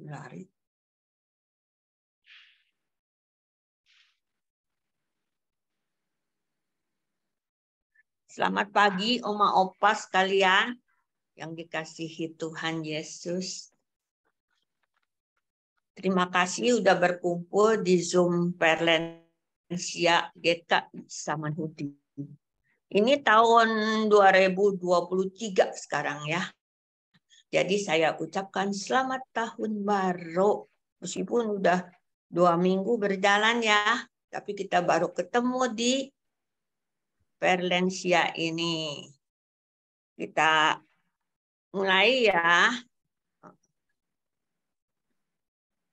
Lari. Selamat pagi, Oma Opa sekalian yang dikasihi Tuhan Yesus. Terima kasih sudah berkumpul di Zoom Perlensia GK Samanhudi. Ini tahun 2023 sekarang ya. Jadi saya ucapkan selamat tahun baru. Meskipun udah 2 minggu berjalan ya, tapi kita baru ketemu di Perlensia ini. Kita mulai ya.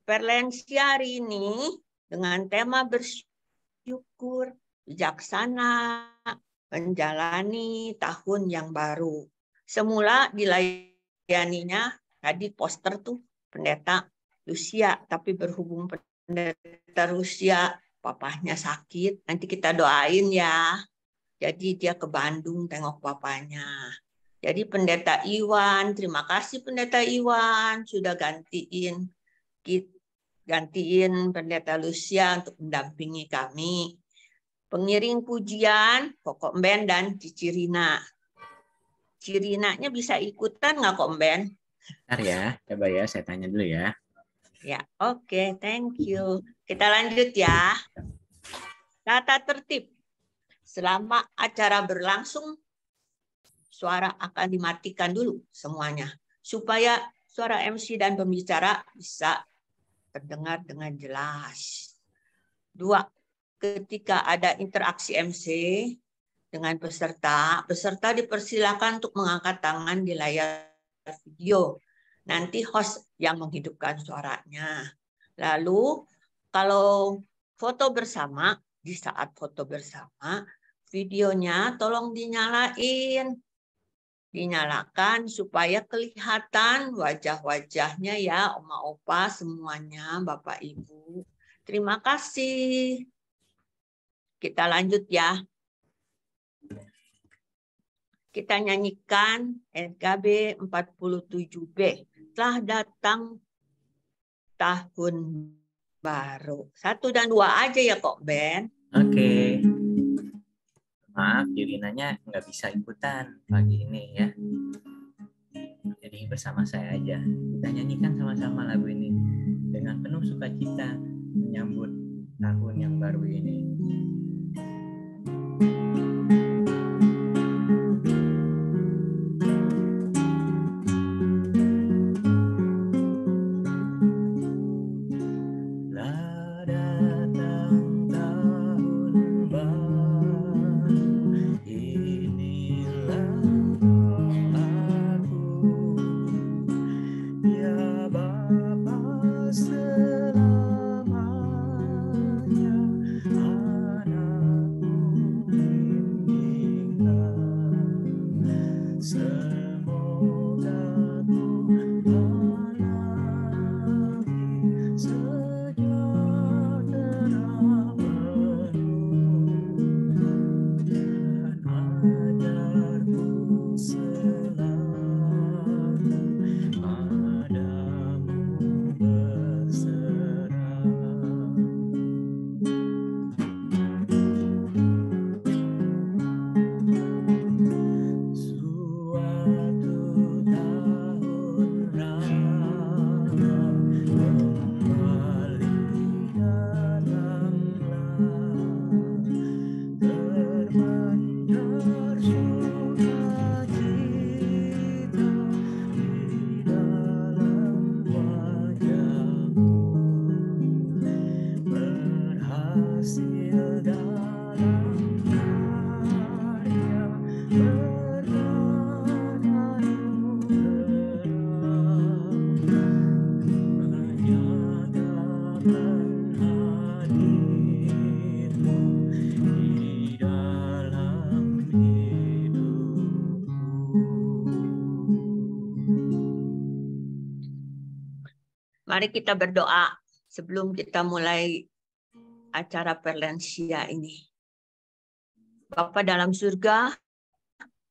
Perlensia hari ini dengan tema bersyukur, bijaksana, menjalani tahun yang baru. Semula dilayaninya tadi poster tuh pendeta Lucia, tapi berhubung pendeta Lucia papahnya sakit, nanti kita doain ya. Jadi dia ke Bandung tengok papanya. Jadi pendeta Iwan, terima kasih pendeta Iwan sudah gantiin pendeta Lucia untuk mendampingi kami. Pengiring pujian, Kok Ben dan Cici Rina. Cici Rinanya bisa ikutan nggak Kok Ben? Bentar ya, coba ya saya tanya dulu ya. Ya, oke, thank you. Kita lanjut ya. Tata tertib. Selama acara berlangsung, suara akan dimatikan dulu semuanya. Supaya suara MC dan pembicara bisa terdengar dengan jelas. 2. Ketika ada interaksi MC dengan peserta, peserta dipersilakan untuk mengangkat tangan di layar video. Nanti host yang menghidupkan suaranya. Lalu kalau foto bersama, di saat foto bersama, videonya tolong dinyalakan supaya kelihatan wajah-wajahnya ya, Oma Opa semuanya, Bapak Ibu. Terima kasih. Kita lanjut ya. Kita nyanyikan NKB 47B. Telah datang tahun baru. 1 dan 2 aja ya kok, Ben. Oke. Maaf, Yurinanya nggak bisa ikutan pagi ini ya. Jadi bersama saya aja. Kita nyanyikan sama-sama lagu ini dengan penuh sukacita menyambut tahun yang baru ini. Mari kita berdoa sebelum kita mulai acara Perlensia ini. Bapa dalam surga,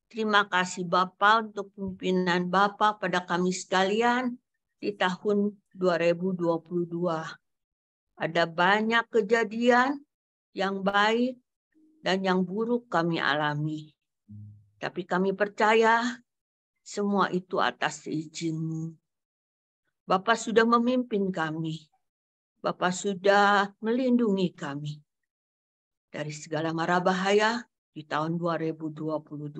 terima kasih Bapa untuk pimpinan Bapa pada kami sekalian di tahun 2022. Ada banyak kejadian yang baik dan yang buruk kami alami. Tapi kami percaya semua itu atas izin-Mu. Bapa sudah memimpin kami. Bapa sudah melindungi kami dari segala mara bahaya di tahun 2022.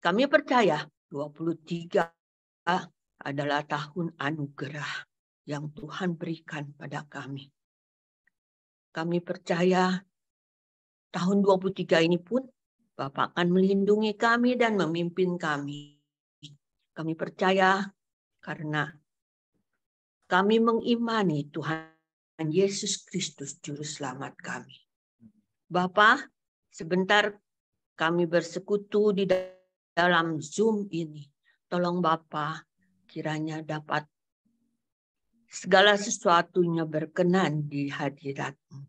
Kami percaya 23 adalah tahun anugerah yang Tuhan berikan pada kami. Kami percaya tahun 23 ini pun Bapak akan melindungi kami dan memimpin kami. Kami percaya karena kami mengimani Tuhan Yesus Kristus Juru Selamat kami. Bapak, sebentar kami bersekutu di dalam Zoom ini. Tolong Bapak kiranya dapat segala sesuatunya berkenan di hadirat-Mu.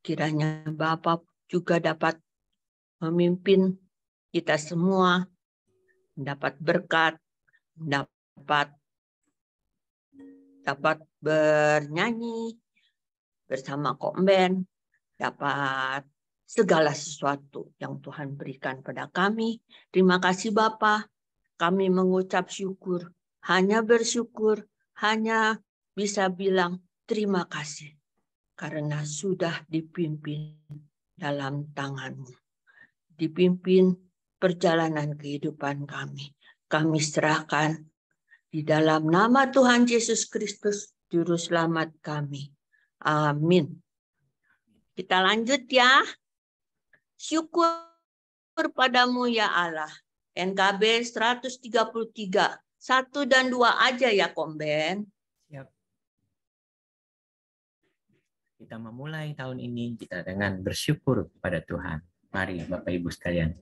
Kiranya Bapak juga dapat memimpin kita semua, mendapat berkat, dapat bernyanyi bersama Komben, dapat segala sesuatu yang Tuhan berikan pada kami. Terima kasih Bapa. Kami mengucap syukur, hanya bersyukur, hanya bisa bilang terima kasih karena sudah dipimpin dalam tangan-Mu. Dipimpin perjalanan kehidupan kami. Kami serahkan di dalam nama Tuhan Yesus Kristus, Juru Selamat kami. Amin. Kita lanjut ya. Syukur padamu ya Allah. NKB 133. 1 dan 2 aja ya Komben. Siap. Kita memulai tahun ini kita dengan bersyukur kepada Tuhan. Mari Bapak Ibu sekalian.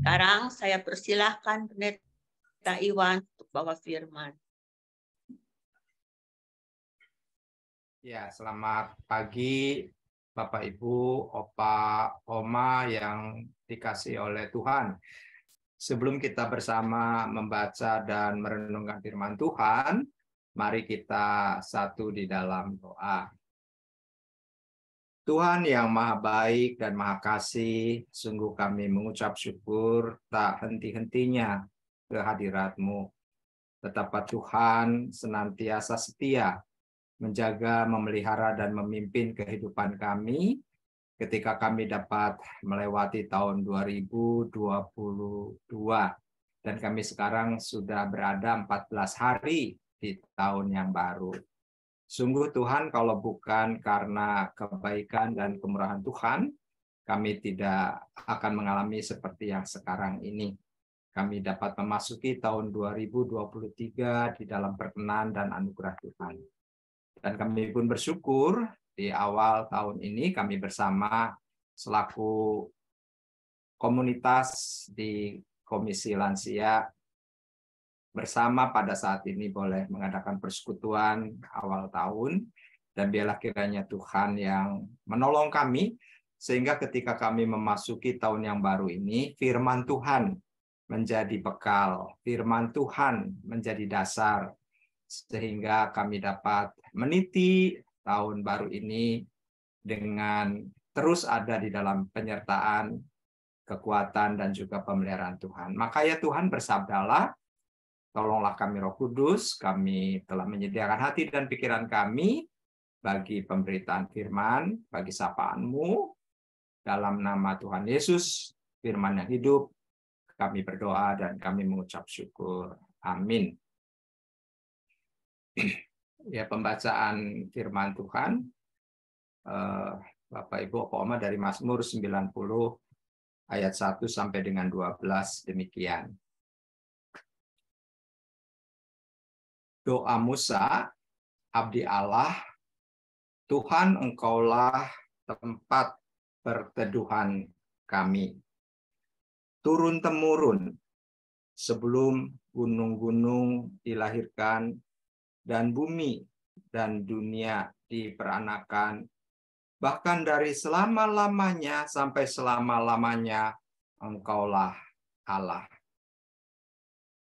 Sekarang saya persilahkan Pendeta Iwan untuk bawa firman. Ya, selamat pagi Bapak Ibu, Opa, Oma yang dikasihi oleh Tuhan. Sebelum kita bersama membaca dan merenungkan firman Tuhan, mari kita satu di dalam doa. Tuhan yang maha baik dan maha kasih, sungguh kami mengucap syukur tak henti-hentinya kehadirat-Mu. Betapa Tuhan senantiasa setia menjaga, memelihara, dan memimpin kehidupan kami ketika kami dapat melewati tahun 2022. Dan kami sekarang sudah berada 14 hari di tahun yang baru. Sungguh Tuhan, kalau bukan karena kebaikan dan kemurahan Tuhan, kami tidak akan mengalami seperti yang sekarang ini. Kami dapat memasuki tahun 2023 di dalam perkenan dan anugerah Tuhan. Dan kami pun bersyukur di awal tahun ini kami bersama selaku komunitas di Komisi Lansia bersama pada saat ini boleh mengadakan persekutuan awal tahun, dan biarlah kiranya Tuhan yang menolong kami sehingga ketika kami memasuki tahun yang baru ini, firman Tuhan menjadi bekal, firman Tuhan menjadi dasar, sehingga kami dapat meniti tahun baru ini dengan terus ada di dalam penyertaan, kekuatan, dan juga pemeliharaan Tuhan. Maka ya Tuhan, bersabdalah, tolonglah kami Roh Kudus, kami telah menyediakan hati dan pikiran kami bagi pemberitaan firman, bagi sapaan-Mu, dalam nama Tuhan Yesus, firman yang hidup, kami berdoa dan kami mengucap syukur. Amin. Ya, pembacaan firman Tuhan, Bapak Ibu, Opa Oma, dari Mazmur 90 ayat 1 sampai dengan 12 demikian. Doa Musa, abdi Allah, Tuhan Engkaulah tempat perteduhan kami. Turun-temurun sebelum gunung-gunung dilahirkan dan bumi dan dunia diperanakan, bahkan dari selama-lamanya sampai selama-lamanya Engkaulah Allah.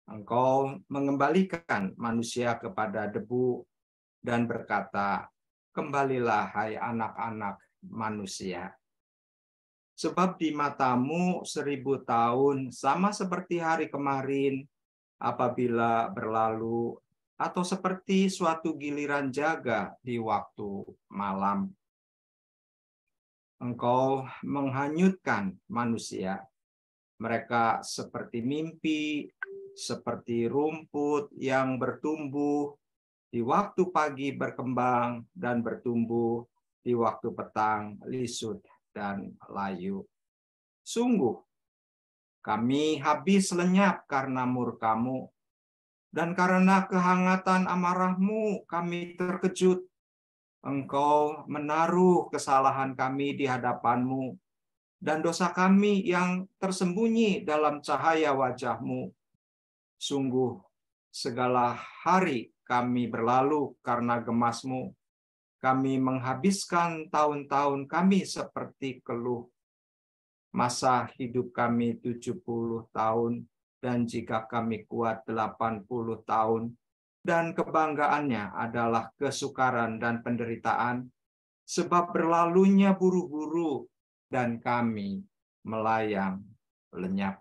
Engkau mengembalikan manusia kepada debu dan berkata, kembalilah hai anak-anak manusia. Sebab di matamu 1000 tahun sama seperti hari kemarin apabila berlalu, atau seperti suatu giliran jaga di waktu malam. Engkau menghanyutkan manusia. Mereka seperti mimpi, seperti rumput yang bertumbuh di waktu pagi berkembang dan bertumbuh di waktu petang lisut dan layu. Sungguh, kami habis lenyap karena murka-Mu, dan karena kehangatan amarah-Mu kami terkejut. Engkau menaruh kesalahan kami di hadapan-Mu, dan dosa kami yang tersembunyi dalam cahaya wajah-Mu. Sungguh, segala hari kami berlalu karena gemas-Mu. Kami menghabiskan tahun-tahun kami seperti keluh. Masa hidup kami 70 tahun, dan jika kami kuat 80 tahun, dan kebanggaannya adalah kesukaran dan penderitaan, sebab berlalunya buru-buru, dan kami melayang lenyap.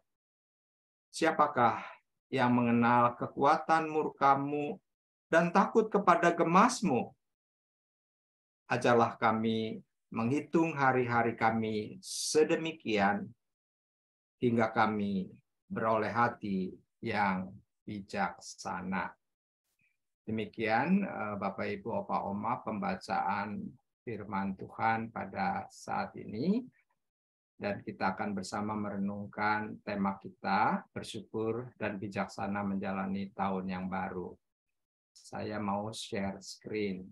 Siapakah yang mengenal kekuatan murka-Mu dan takut kepada gemas-Mu? Ajarlah kami menghitung hari-hari kami sedemikian, hingga kami beroleh hati yang bijaksana. Demikian Bapak Ibu Opa Oma pembacaan firman Tuhan pada saat ini. Dan kita akan bersama merenungkan tema kita, bersyukur dan bijaksana menjalani tahun yang baru. Saya mau share screen.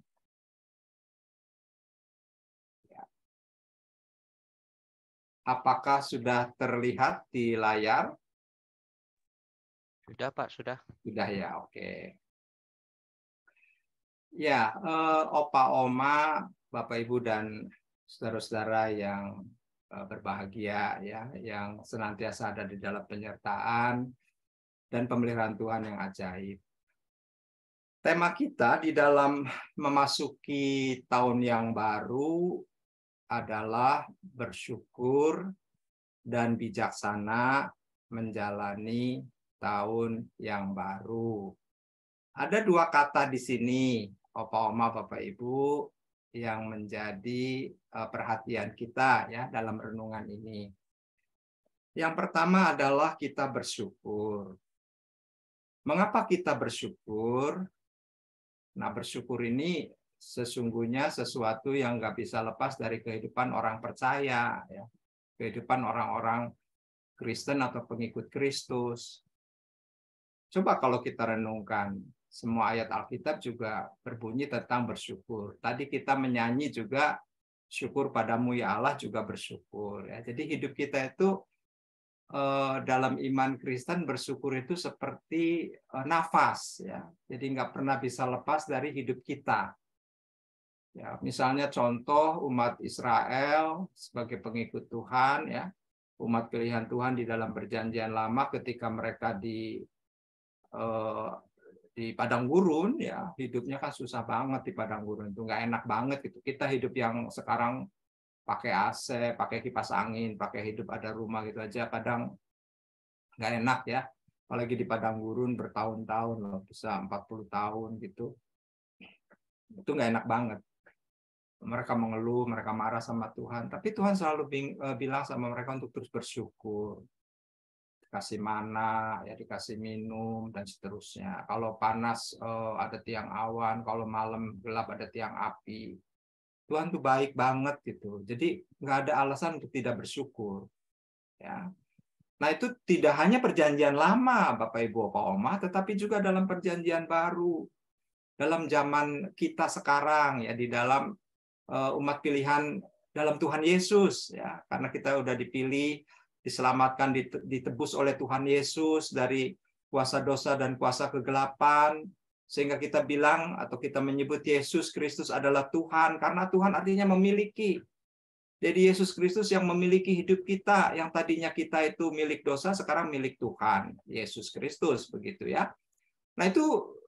Apakah sudah terlihat di layar? Sudah, Pak, sudah. Sudah ya, oke. Ya, Opa Oma, Bapak Ibu dan saudara-saudara yang berbahagia ya, yang senantiasa ada di dalam penyertaan dan pemeliharaan Tuhan yang ajaib. Tema kita di dalam memasuki tahun yang baru adalah bersyukur dan bijaksana menjalani tahun yang baru. Ada dua kata di sini, Opa Oma, Bapak Ibu, yang menjadi perhatian kita ya dalam renungan ini. Yang pertama adalah kita bersyukur. Mengapa kita bersyukur? Nah, bersyukur ini sesungguhnya sesuatu yang nggak bisa lepas dari kehidupan orang percaya, ya. Kehidupan orang-orang Kristen atau pengikut Kristus. Coba kalau kita renungkan, semua ayat Alkitab juga berbunyi tentang bersyukur. Tadi kita menyanyi juga, syukur padamu ya Allah, juga bersyukur. Ya. Jadi hidup kita itu dalam iman Kristen bersyukur itu seperti nafas, ya. Jadi nggak pernah bisa lepas dari hidup kita. Ya, misalnya contoh umat Israel sebagai pengikut Tuhan, ya, umat pilihan Tuhan di dalam perjanjian lama ketika mereka di padang gurun, ya, hidupnya kan susah banget di padang gurun, itu nggak enak banget gitu. Kita hidup yang sekarang pakai AC, pakai kipas angin, pakai hidup ada rumah gitu aja kadang nggak enak, ya. Apalagi di padang gurun bertahun-tahun loh, bisa 40 tahun gitu. Itu nggak enak banget. Mereka mengeluh, mereka marah sama Tuhan, tapi Tuhan selalu bilang sama mereka untuk terus bersyukur. Dikasih mana, ya, dikasih minum, dan seterusnya. Kalau panas ada tiang awan, kalau malam gelap ada tiang api. Tuhan tuh baik banget gitu. Jadi nggak ada alasan untuk tidak bersyukur. Ya. Nah itu tidak hanya perjanjian lama, Bapak Ibu Bapak Oma, tetapi juga dalam perjanjian baru. Dalam zaman kita sekarang, ya, di dalam umat pilihan dalam Tuhan Yesus, ya, karena kita udah dipilih, diselamatkan, ditebus oleh Tuhan Yesus dari kuasa dosa dan kuasa kegelapan, sehingga kita bilang atau kita menyebut Yesus Kristus adalah Tuhan, karena Tuhan artinya memiliki. Jadi Yesus Kristus yang memiliki hidup kita, yang tadinya kita itu milik dosa, sekarang milik Tuhan, Yesus Kristus, begitu, ya. Nah itu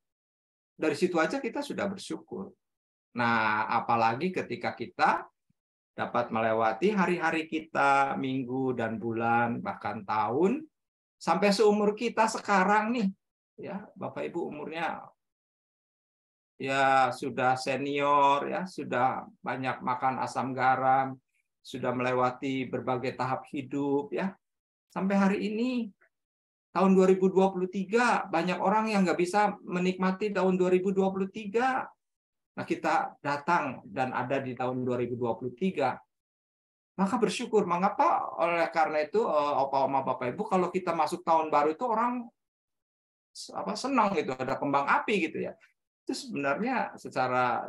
dari situ aja kita sudah bersyukur. Nah, apalagi ketika kita dapat melewati hari-hari kita, minggu dan bulan, bahkan tahun, sampai seumur kita sekarang nih, ya, Bapak Ibu umurnya ya sudah senior, ya, sudah banyak makan asam garam, sudah melewati berbagai tahap hidup, ya. Sampai hari ini, tahun 2023, banyak orang yang nggak bisa menikmati tahun 2023. Nah, kita datang dan ada di tahun 2023, maka bersyukur. Mengapa? Oleh karena itu, Opa, Oma, Bapak, Ibu, kalau kita masuk tahun baru itu orang senang gitu, ada kembang api gitu, ya. Itu sebenarnya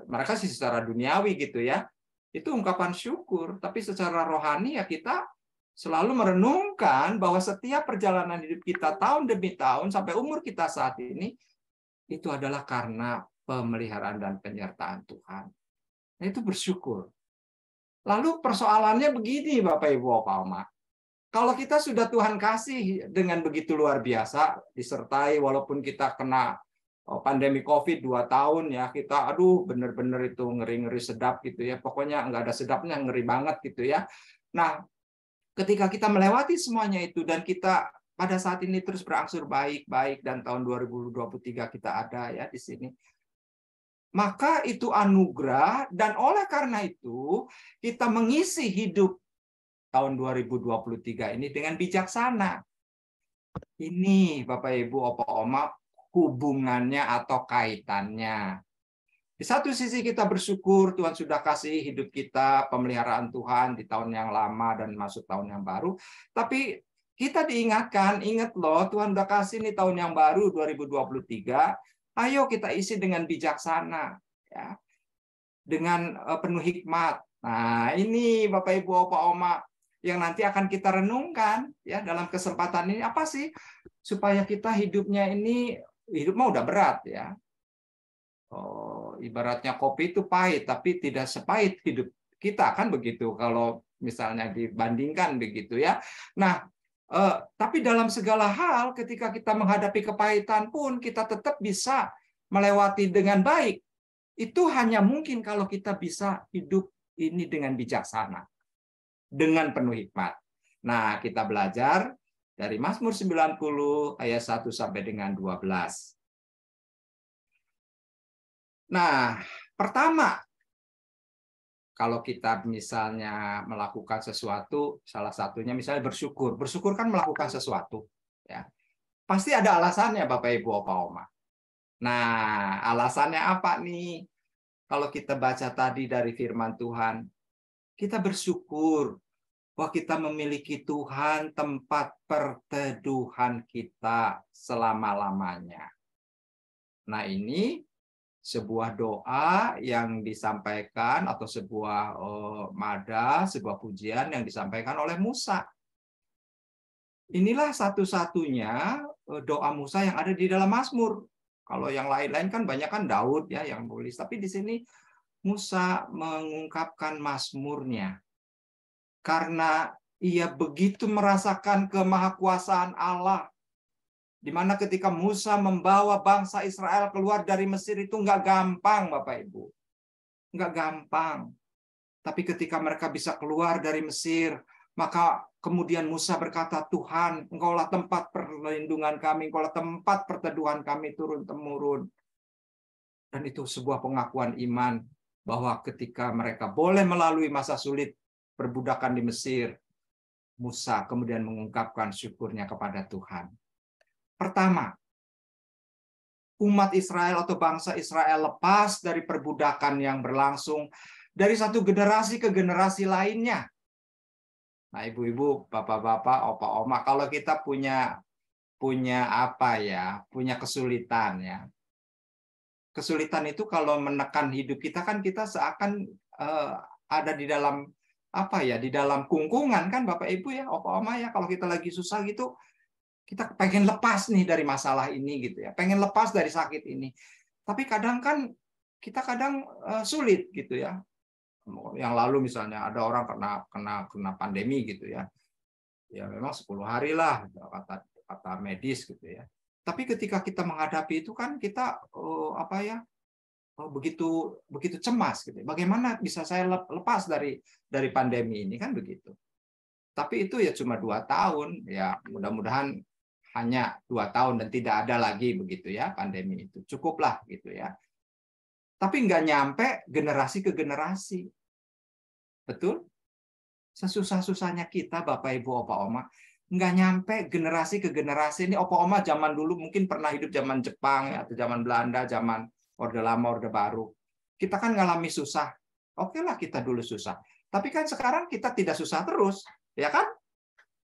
mereka sih secara duniawi gitu, ya. Itu ungkapan syukur, tapi secara rohani ya kita selalu merenungkan bahwa setiap perjalanan hidup kita tahun demi tahun sampai umur kita saat ini itu adalah karena pemeliharaan dan penyertaan Tuhan. Nah, itu bersyukur. Lalu persoalannya begini, Bapak Ibu Bapak Oma. Kalau kita sudah Tuhan kasih dengan begitu luar biasa, disertai walaupun kita kena pandemi COVID 2 tahun, ya, kita aduh bener-bener itu ngeri-ngeri sedap gitu, ya. Pokoknya nggak ada sedapnya, ngeri banget gitu, ya. Nah, ketika kita melewati semuanya itu dan kita pada saat ini terus berangsur baik-baik dan tahun 2023 kita ada, ya, di sini. Maka itu anugerah, dan oleh karena itu kita mengisi hidup tahun 2023 ini dengan bijaksana. Ini Bapak Ibu Opa Oma hubungannya atau kaitannya. Di satu sisi kita bersyukur Tuhan sudah kasih hidup kita, pemeliharaan Tuhan di tahun yang lama dan masuk tahun yang baru. Tapi kita diingatkan, ingat loh Tuhan udah kasih nih tahun yang baru 2023. Ayo kita isi dengan bijaksana, ya, dengan penuh hikmat. Nah, ini Bapak Ibu Opa Oma yang nanti akan kita renungkan, ya, dalam kesempatan ini apa sih supaya kita hidupnya ini, hidup mah udah berat, ya. Ibaratnya kopi itu pahit, tapi tidak sepahit hidup kita, kan begitu kalau misalnya dibandingkan begitu, ya. Nah, tapi dalam segala hal ketika kita menghadapi kepahitan pun kita tetap bisa melewati dengan baik. Itu hanya mungkin kalau kita bisa hidup ini dengan bijaksana, dengan penuh hikmat. Nah, kita belajar dari Mazmur 90 ayat 1 sampai dengan 12. Nah, pertama, kalau kita misalnya melakukan sesuatu, salah satunya misalnya bersyukur. Bersyukur kan melakukan sesuatu, ya. Pasti ada alasannya, Bapak Ibu Opa Oma. Nah, alasannya apa nih? kalau kita baca tadi dari firman Tuhan, kita bersyukur bahwa kita memiliki Tuhan tempat perteduhan kita selama-lamanya. Nah, ini sebuah doa yang disampaikan atau sebuah nada, sebuah pujian yang disampaikan oleh Musa. Inilah satu-satunya doa Musa yang ada di dalam Mazmur. Kalau yang lain-lain kan banyak kan Daud ya yang nulis, tapi di sini Musa mengungkapkan Mazmurnya. Karena ia begitu merasakan kemahakuasaan Allah, di mana ketika Musa membawa bangsa Israel keluar dari Mesir itu nggak gampang, Bapak Ibu. Nggak gampang. Tapi ketika mereka bisa keluar dari Mesir, maka kemudian Musa berkata, Tuhan, Engkaulah tempat perlindungan kami, Engkaulah tempat perteduhan kami turun-temurun. Dan itu sebuah pengakuan iman, bahwa ketika mereka boleh melalui masa sulit perbudakan di Mesir, Musa kemudian mengungkapkan syukurnya kepada Tuhan. Pertama, umat Israel atau bangsa Israel lepas dari perbudakan yang berlangsung dari satu generasi ke generasi lainnya. Nah, ibu-ibu, bapak-bapak, opa-oma, kalau kita punya apa ya, punya kesulitan ya. Kesulitan itu kalau menekan hidup kita kan kita seakan ada di dalam apa ya, di dalam kungkungan kan Bapak Ibu ya, opa oma ya, kalau kita lagi susah gitu, kita pengen lepas nih dari masalah ini gitu ya, pengen lepas dari sakit ini. Tapi kadang kan kita sulit gitu ya. Yang lalu misalnya ada orang kena pandemi gitu ya. Ya memang 10 hari lah kata medis gitu ya. Tapi ketika kita menghadapi itu kan kita begitu cemas gitu. Bagaimana bisa saya lepas dari pandemi ini kan begitu. Tapi itu ya cuma 2 tahun ya, mudah-mudahan hanya 2 tahun dan tidak ada lagi begitu ya pandemi itu. Cukuplah gitu ya. Tapi nggak nyampe generasi ke generasi. Betul? Sesusah-susahnya kita Bapak Ibu Opa Oma nggak nyampe generasi ke generasi. Ini Opa Oma zaman dulu mungkin pernah hidup zaman Jepang ya, atau zaman Belanda, zaman Orde Lama, Orde Baru. Kita kan ngalami susah. Oke lah kita dulu susah. Tapi kan sekarang kita tidak susah terus. Ya kan?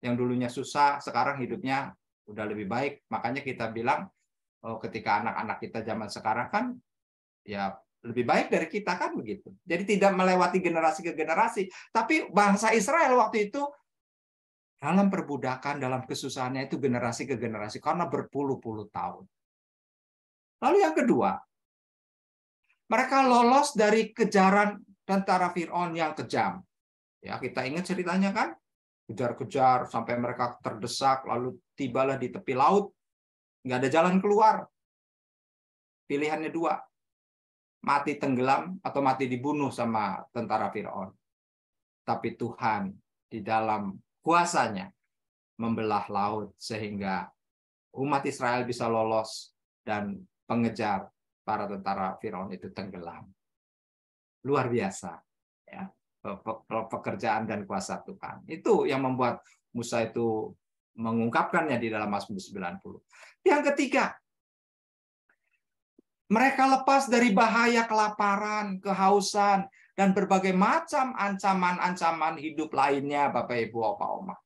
Yang dulunya susah, sekarang hidupnya udah lebih baik. Makanya kita bilang, ketika anak-anak kita zaman sekarang kan, ya lebih baik dari kita kan begitu. Jadi tidak melewati generasi ke generasi. Tapi bangsa Israel waktu itu, dalam perbudakan, dalam kesusahannya itu generasi ke generasi. Karena berpuluh-puluh tahun. Lalu yang kedua, mereka lolos dari kejaran tentara Fir'aun yang kejam. Ya, kita ingat ceritanya kan? Kejar-kejar sampai mereka terdesak, lalu tibalah di tepi laut. Nggak ada jalan keluar. Pilihannya 2. Mati tenggelam atau mati dibunuh sama tentara Fir'aun. Tapi Tuhan di dalam kuasanya membelah laut sehingga umat Israel bisa lolos dan pengejar para tentara Firaun itu tenggelam. Luar biasa ya, pekerjaan dan kuasa Tuhan. Itu yang membuat Musa itu mengungkapkannya di dalam Mazmur 90. Yang ketiga, mereka lepas dari bahaya kelaparan, kehausan, dan berbagai macam ancaman-ancaman hidup lainnya, Bapak Ibu Opa Oma.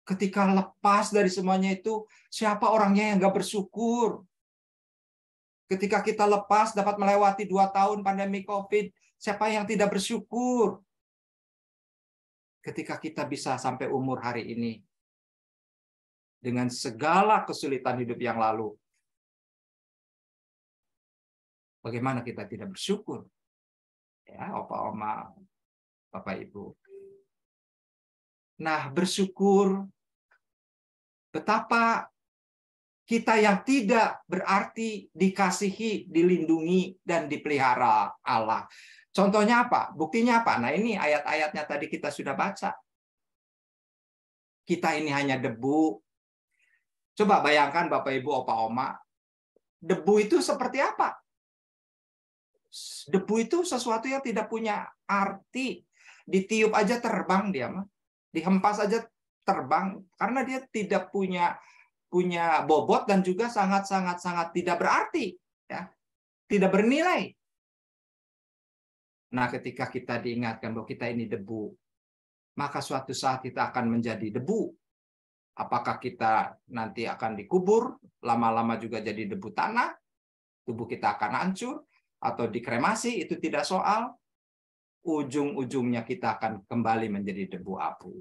Ketika lepas dari semuanya itu, siapa orangnya yang nggak bersyukur? Ketika kita lepas dapat melewati 2 tahun pandemi COVID, siapa yang tidak bersyukur? Ketika kita bisa sampai umur hari ini, dengan segala kesulitan hidup yang lalu, bagaimana kita tidak bersyukur? Ya, Opa Oma, Bapak Ibu. Nah, bersyukur betapa kita yang tidak berarti dikasihi, dilindungi, dan dipelihara Allah. Contohnya apa? Buktinya apa? Nah, ini ayat-ayatnya tadi kita sudah baca. Kita ini hanya debu. Coba bayangkan Bapak Ibu Opa Oma, debu itu seperti apa? Debu itu sesuatu yang tidak punya arti. Ditiup aja terbang dia mah. Dihempas aja terbang karena dia tidak punya bobot dan juga sangat tidak berarti ya. tidak bernilai. Nah, ketika kita diingatkan bahwa kita ini debu, maka suatu saat kita akan menjadi debu. Apakah kita nanti akan dikubur, lama-lama juga jadi debu tanah, tubuh kita akan hancur, atau dikremasi, itu tidak soal. Ujung-ujungnya kita akan kembali menjadi debu abu.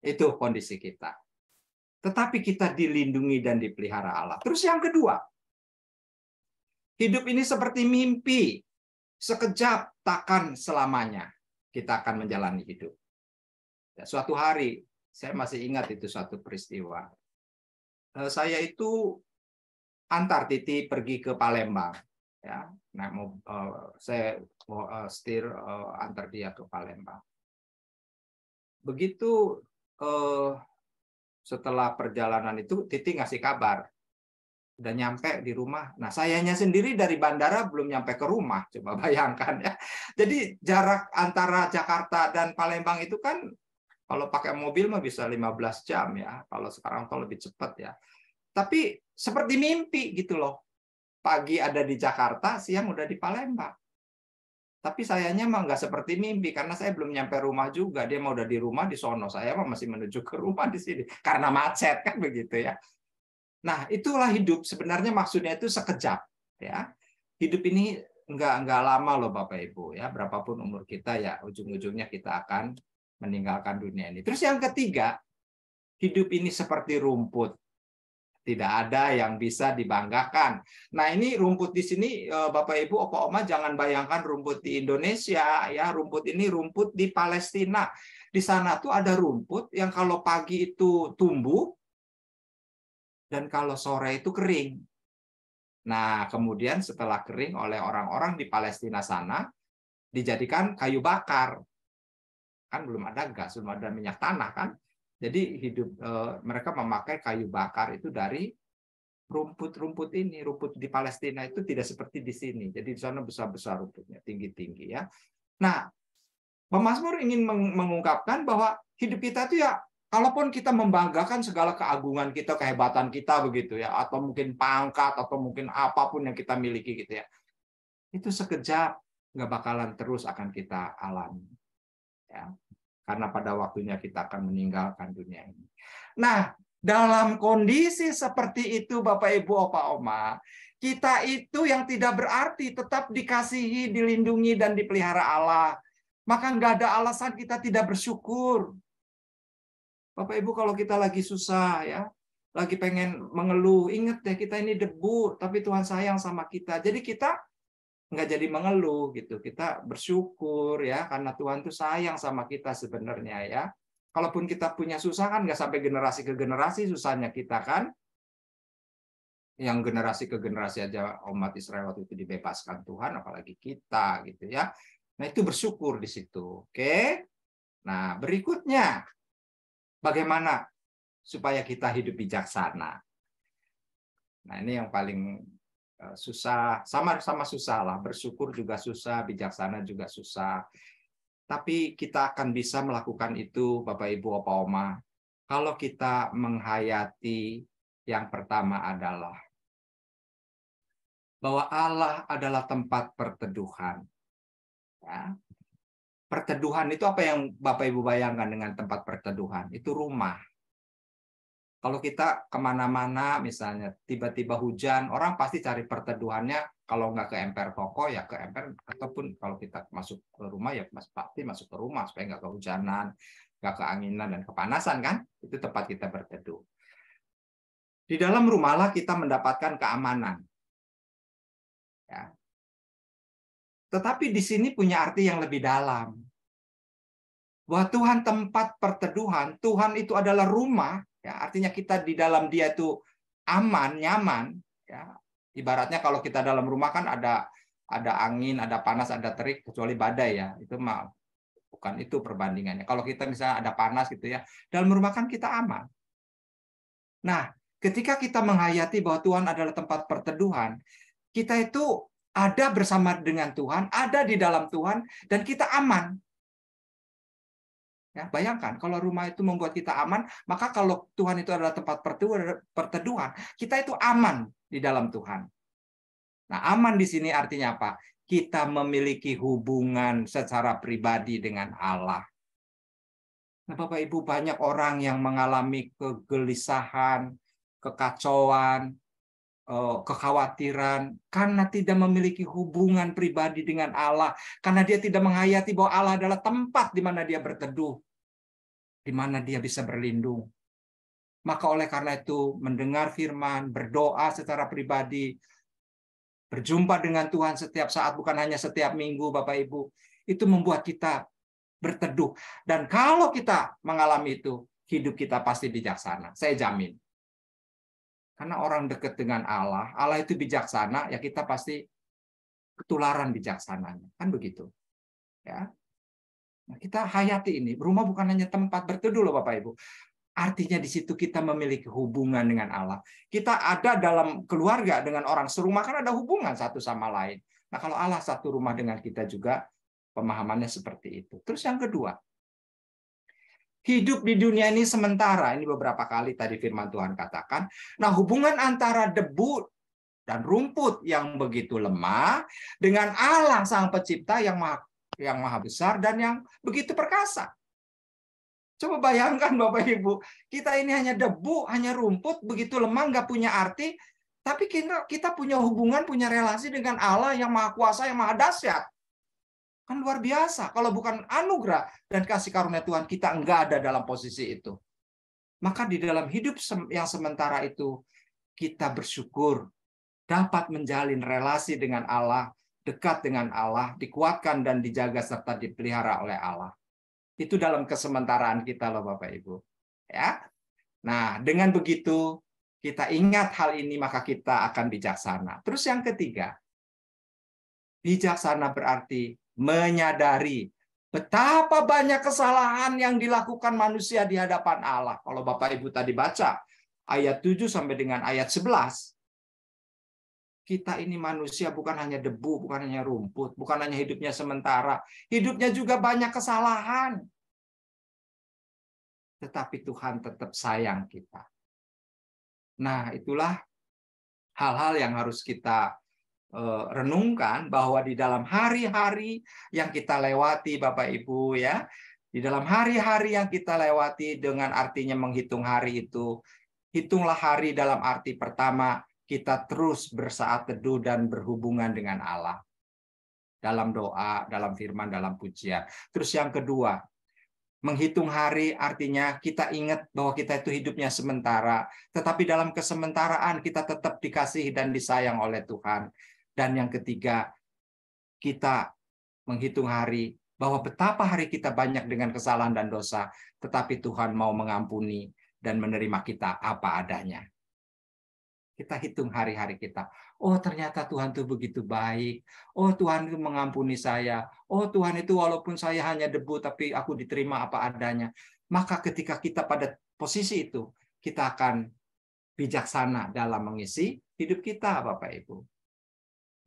Itu kondisi kita. Tetapi kita dilindungi dan dipelihara Allah. Terus yang kedua, hidup ini seperti mimpi. Sekejap, takkan selamanya kita akan menjalani hidup. Ya, suatu hari, saya masih ingat itu suatu peristiwa. Saya itu antar Titi pergi ke Palembang. Ya, nah, saya mau setir antar dia ke Palembang. Begitu setelah perjalanan itu, Titi ngasih kabar. Udah nyampe di rumah. Nah, sayanya sendiri dari bandara belum nyampe ke rumah. Coba bayangkan ya. Jadi jarak antara Jakarta dan Palembang itu kan kalau pakai mobil mah bisa 15 jam ya. Kalau sekarang tuh lebih cepat ya. Tapi seperti mimpi gitu loh. Pagi ada di Jakarta, siang udah di Palembang. Tapi sayanya mah nggak seperti mimpi karena saya belum nyampe rumah juga. Dia mau udah di rumah di sono. Saya mah masih menuju ke rumah di sini karena macet kan begitu ya. Nah, itulah hidup. Sebenarnya maksudnya itu sekejap, ya. Hidup ini enggak lama loh Bapak Ibu, ya. Berapapun umur kita ya, ujung-ujungnya kita akan meninggalkan dunia ini. Terus yang ketiga, hidup ini seperti rumput. Tidak ada yang bisa dibanggakan. Nah, ini rumput di sini Bapak Ibu, Opa Oma jangan bayangkan rumput di Indonesia, ya. Rumput ini rumput di Palestina. Di sana tuh ada rumput yang kalau pagi itu tumbuh, dan kalau sore itu kering. Nah, kemudian setelah kering oleh orang-orang di Palestina sana, dijadikan kayu bakar. Kan belum ada gas, belum ada minyak tanah kan. Jadi mereka memakai kayu bakar itu dari rumput-rumput ini. Rumput di Palestina itu tidak seperti di sini. Jadi di sana besar-besar rumputnya, tinggi-tinggi ya. Nah, pemazmur ingin mengungkapkan bahwa hidup kita itu ya, kalaupun kita membanggakan segala keagungan kita, kehebatan kita begitu ya, atau mungkin pangkat, atau mungkin apapun yang kita miliki gitu ya, itu sekejap nggak bakalan terus akan kita alami, ya, karena pada waktunya kita akan meninggalkan dunia ini. Nah, dalam kondisi seperti itu, Bapak Ibu, Opa Oma, kita itu yang tidak berarti tetap dikasihi, dilindungi dan dipelihara Allah. Maka nggak ada alasan kita tidak bersyukur. Bapak Ibu kalau kita lagi susah ya, lagi pengen mengeluh, ingat ya kita ini debu, tapi Tuhan sayang sama kita. Jadi kita nggak jadi mengeluh gitu, kita bersyukur ya karena Tuhan tuh sayang sama kita sebenarnya ya. Kalaupun kita punya susah kan nggak sampai generasi ke generasi susahnya kita kan. Yang generasi ke generasi aja umat Israel waktu itu dibebaskan Tuhan, apalagi kita gitu ya. Nah itu bersyukur di situ. Oke. Nah berikutnya. Bagaimana supaya kita hidup bijaksana? Nah, ini yang paling susah, sama-sama susah lah. Bersyukur juga susah, bijaksana juga susah. Tapi kita akan bisa melakukan itu, Bapak Ibu, Opa Oma, kalau kita menghayati yang pertama adalah bahwa Allah adalah tempat perteduhan. Ya. Perteduhan itu apa yang Bapak Ibu bayangkan dengan tempat perteduhan? Itu rumah. Kalau kita kemana-mana, misalnya tiba-tiba hujan, orang pasti cari perteduhannya. Kalau nggak ke emper toko, ya ke emper. Ataupun kalau kita masuk ke rumah, ya pasti masuk ke rumah supaya nggak kehujanan, nggak keanginan dan kepanasan kan? Itu tempat kita berteduh. Di dalam rumahlah kita mendapatkan keamanan. Ya. Tetapi di sini punya arti yang lebih dalam. Bahwa Tuhan tempat perteduhan, Tuhan itu adalah rumah, ya, artinya kita di dalam Dia itu aman, nyaman. Ya. Ibaratnya kalau kita dalam rumah kan ada angin, ada panas, ada terik, kecuali badai ya. Itu mah bukan itu perbandingannya. Kalau kita misalnya ada panas gitu ya, dalam rumah kan kita aman. Nah, ketika kita menghayati bahwa Tuhan adalah tempat perteduhan, kita itu ada bersama dengan Tuhan, ada di dalam Tuhan, dan kita aman. Ya, bayangkan, kalau rumah itu membuat kita aman, maka kalau Tuhan itu adalah tempat perteduhan, kita itu aman di dalam Tuhan. Nah, aman di sini artinya apa? Kita memiliki hubungan secara pribadi dengan Allah. Nah, Bapak Ibu, banyak orang yang mengalami kegelisahan, kekacauan, kekhawatiran karena tidak memiliki hubungan pribadi dengan Allah, karena dia tidak menghayati bahwa Allah adalah tempat di mana dia berteduh, di mana dia bisa berlindung. Maka oleh karena itu, mendengar firman, berdoa secara pribadi, berjumpa dengan Tuhan setiap saat, bukan hanya setiap minggu, Bapak Ibu, itu membuat kita berteduh. Dan kalau kita mengalami itu, hidup kita pasti bijaksana. Saya jamin. Karena orang dekat dengan Allah, Allah itu bijaksana, ya kita pasti ketularan bijaksananya. Kan begitu. Ya. Nah, kita hayati ini. Rumah bukan hanya tempat berteduh loh Bapak Ibu. Artinya di situ kita memiliki hubungan dengan Allah. Kita ada dalam keluarga dengan orang serumah, kan ada hubungan satu sama lain. Nah, kalau Allah satu rumah dengan kita juga, pemahamannya seperti itu. Terus yang kedua, hidup di dunia ini sementara. Ini beberapa kali tadi firman Tuhan katakan. Nah, hubungan antara debu dan rumput yang begitu lemah dengan Allah Sang Pencipta yang maha besar dan yang begitu perkasa. Coba bayangkan Bapak Ibu, kita ini hanya debu, hanya rumput, begitu lemah, nggak punya arti, tapi kita punya hubungan, punya relasi dengan Allah yang maha kuasa, yang maha dahsyat. Kan luar biasa. Kalau bukan anugerah dan kasih karunia Tuhan, kita enggak ada dalam posisi itu. Maka di dalam hidup yang sementara itu, kita bersyukur dapat menjalin relasi dengan Allah, dekat dengan Allah, dikuatkan dan dijaga serta dipelihara oleh Allah. Itu dalam kesementaraan kita loh Bapak Ibu. Ya. Nah, dengan begitu kita ingat hal ini maka kita akan bijaksana. Terus yang ketiga, bijaksana berarti menyadari betapa banyak kesalahan yang dilakukan manusia di hadapan Allah. Kalau Bapak Ibu tadi baca ayat 7 sampai dengan ayat 11, kita ini manusia bukan hanya debu, bukan hanya rumput, bukan hanya hidupnya sementara, hidupnya juga banyak kesalahan. Tetapi Tuhan tetap sayang kita. Nah, itulah hal-hal yang harus kita renungkan, bahwa di dalam hari-hari yang kita lewati Bapak Ibu ya, di dalam hari-hari yang kita lewati, dengan artinya menghitung hari itu, hitunglah hari dalam arti pertama, kita terus bersaat teduh dan berhubungan dengan Allah dalam doa, dalam firman, dalam pujian. Terus yang kedua, menghitung hari artinya kita ingat bahwa kita itu hidupnya sementara, tetapi dalam kesementaraan kita tetap dikasihi dan disayang oleh Tuhan. Dan yang ketiga, kita menghitung hari bahwa betapa hari kita banyak dengan kesalahan dan dosa, tetapi Tuhan mau mengampuni dan menerima kita apa adanya. Kita hitung hari-hari kita. Oh, ternyata Tuhan itu begitu baik. Oh, Tuhan itu mengampuni saya. Oh, Tuhan itu walaupun saya hanya debu, tapi aku diterima apa adanya. Maka ketika kita pada posisi itu, kita akan bijaksana dalam mengisi hidup kita, Bapak Ibu.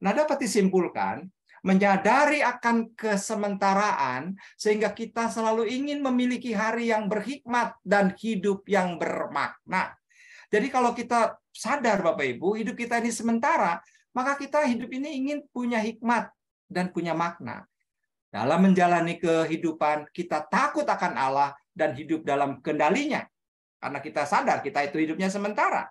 Nah, dapat disimpulkan, menyadari akan kesementaraan, sehingga kita selalu ingin memiliki hari yang berhikmat dan hidup yang bermakna. Jadi kalau kita sadar Bapak Ibu, hidup kita ini sementara, maka kita hidup ini ingin punya hikmat dan punya makna. Dalam menjalani kehidupan, kita takut akan Allah dan hidup dalam kendalinya. Karena kita sadar kita itu hidupnya sementara.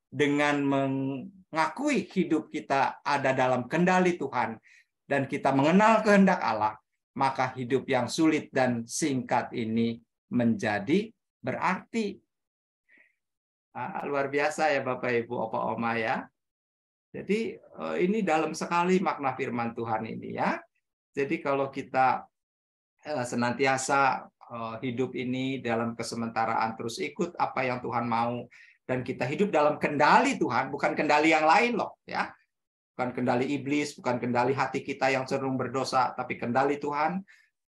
Dengan mengakui hidup kita ada dalam kendali Tuhan, dan kita mengenal kehendak Allah, maka hidup yang sulit dan singkat ini menjadi berarti. Luar biasa ya Bapak Ibu, Opa Oma ya. Jadi ini dalam sekali makna firman Tuhan ini ya. Jadi kalau kita senantiasa hidup ini dalam kesementaraan, terus ikut apa yang Tuhan mau, dan kita hidup dalam kendali Tuhan, bukan kendali yang lain loh ya. Bukan kendali iblis, bukan kendali hati kita yang cenderung berdosa, tapi kendali Tuhan,